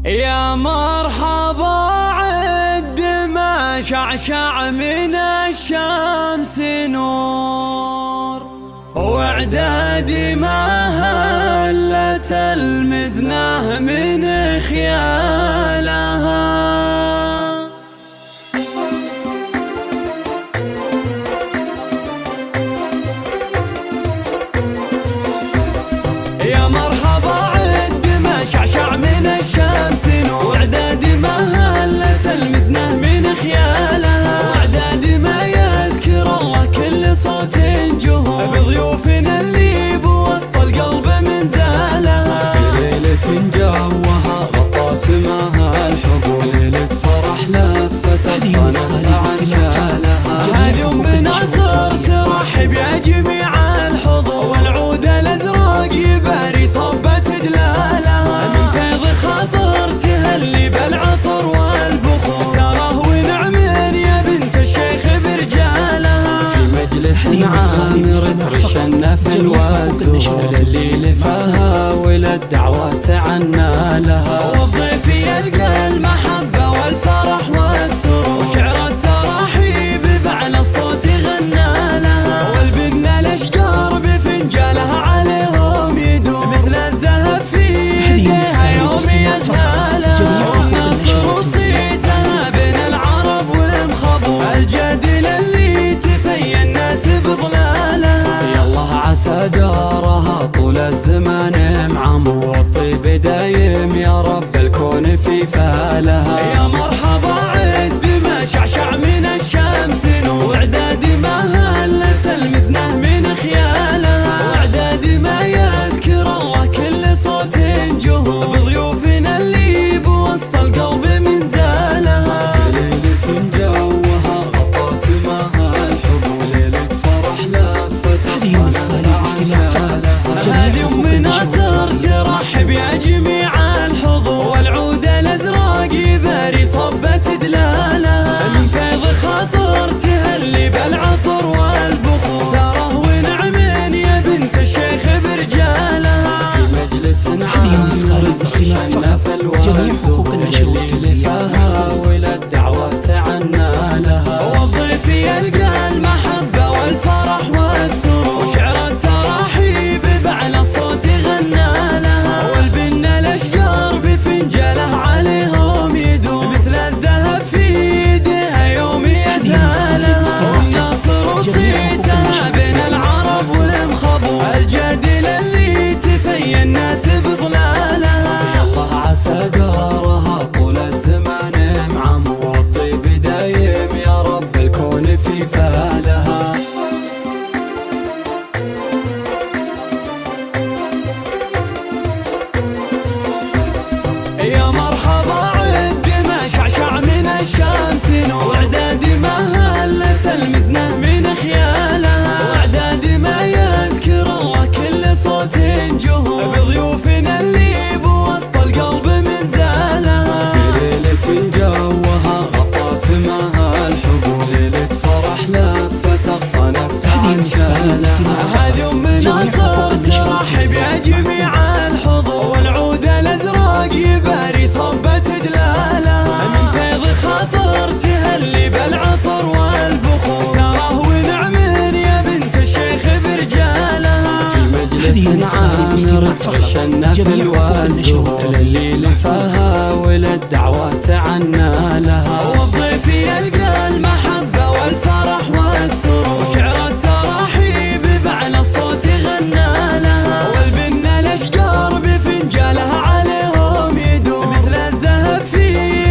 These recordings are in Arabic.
يا مرحبا عد ما شعشع من الشمس نور، واعدادي ما هلت المزنه من خيالها. يا مرحبا عد ما شعشع من الشمس نور، واعدادي ما هلت المزنه من خيالها. واعدادي ما يذكر الله كل صوت جهور، بضيوفنا اللي بوسط القلب من زالها. في ليلة جوها غطى سماها الحب، ليلة فرح لفت الصنع شالها. هذه ام ناصر ترحب يا جميع الحضور، والعود الازرق يباري صبة دلالها. من فيض خاطر تهلي بالعطر والبخور، ساره ونعمين يا بنت الشيخ برجالها. في مجلس عامر ترش النفل والزهور، اللي لفاها وللدعوة عنا لها. والضيف يلقى المحبة والفرح والسرور، شعر التراحيب بأعلى الصوت غنى لها. والبن الأشجار بفنجالها عليهم يدور، مثل الذهب في يديها يوم يزهالها. والناصر وصيتها بين العرب ومخبور، الجدل اللي تفيا الناس بظلالها. يالله عسى دارها طول الزمان معمور، والطيب دايم يا رب الكون في فالها. يا مرحبا عد ما شعشع من الشمس نور، واعدادي ما هلت المزنه من خيالها. واعدادي ما يذكر الله كل صوت جهور، بضيوفنا اللي بوسط القلب من زالها. ليلة جوها غطى سماها الحب، ليلة فرح لفت الصنع شالها. هذه ام ناصر ترحب يا جميع الحضور، والعود الازرق يباري صبة دلالها. من فيض خاطر تهلي بالعطر والبخور، ساره ونعمين يا بنت الشيخ برجالها. في مجلس عامر ترش النفل والزهور، اللي لفاها وللدعوة عنا لها. والضيف يلقى المحبة والفرح والسرور، شعر التراحيب بأعلى الصوت غنى لها. والبن الأشجار بفنجاله عليهم يدور، مثل الذهب في يديها يوم يزهالها. والناصر وصيتها بين العرب ومخبور، الجدل اللي تفيا الناس بظلالها. يالله عسى دارها طول الزمان معمور، والطيب دايم يا رب الكون في فالها. يا مرحبا عد ما شعشع من الشمس نور، واعدادي ما هلت المزنه من خيالها. واعدادي ما يذكر الله كل صوت جهور، بضيوفنا اللي بوسط القلب من زالها. في ليلة جوها غطى سماها الحب، ليلة فرح لفت أغصان السعد شالها. هذه ام ناصر ترحب يا جميع الحضور، والعود الازرق يباري صبة دلالها. من فيض خاطر تهلي بالعطر والبخور، ساره ونعمين يا بنت الشيخ برجالها. في مجلس عامر ترش النفل والزهور، اللي لفاها وللدعوة عنا لها. والضيف يلقى المحبة والفرح والسرور، شعر التراحيب بأعلى الصوت غنى لها. والبن الأشجار بفنجالها عليهم يدور، مثل الذهب في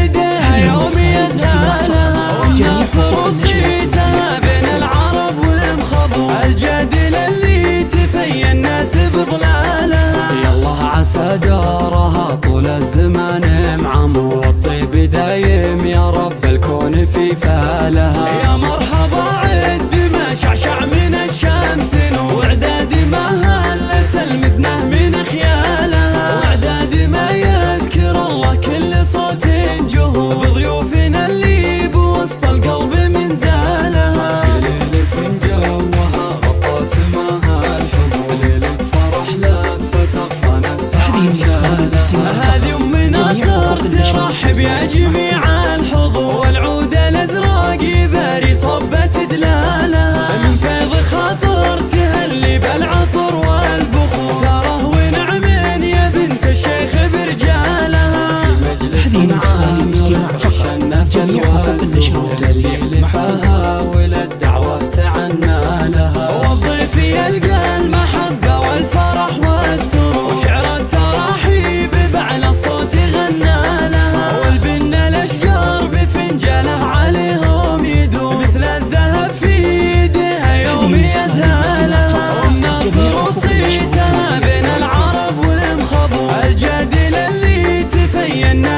يديها يوم يزهالها. والناصر وصيتها بين العرب ومخبور، الجدل اللي تفيا الناس بظلالها. يالله عسى دارها طول الزمان معمور، والطيب دايم يا رب الكون في فالها. يا مرحبا عد ما شعشع من الشمس نور، واعدادي ما هلت المزنه من خيالها. واعدادي ما يذكر الله كل صوت جهور، بضيوفنا اللي بوسط القلب من زالها. ليلة جوها غطى سماها الحب، ليلة فرح لفت أغصان السعد شالها. هذه ام ناصر زينا